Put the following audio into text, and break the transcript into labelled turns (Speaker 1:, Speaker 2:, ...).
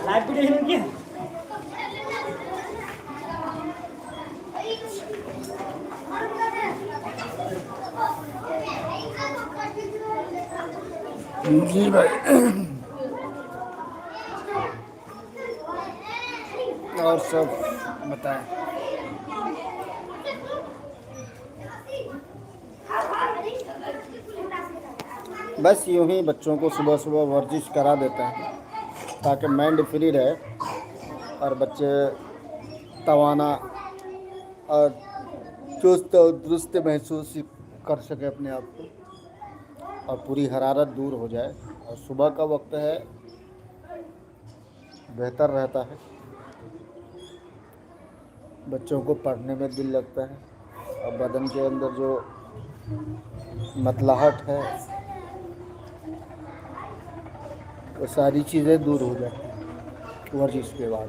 Speaker 1: جی بھائی، اور سب بتائیں؟ بس یوں ہی بچوں کو صبح صبح ورزش کرا دیتے ہیں تاکہ مائنڈ فری رہے اور بچے توانا اور چست اور درست محسوس کر سکے اپنے آپ کو، اور پوری حرارت دور ہو جائے۔ اور صبح کا وقت ہے بہتر رہتا ہے، بچوں کو پڑھنے میں دل لگتا ہے اور بدن کے اندر جو متلاحٹ ہے وہ ساری چیزیں دور ہو جاتی ہیں ورزش کے بعد۔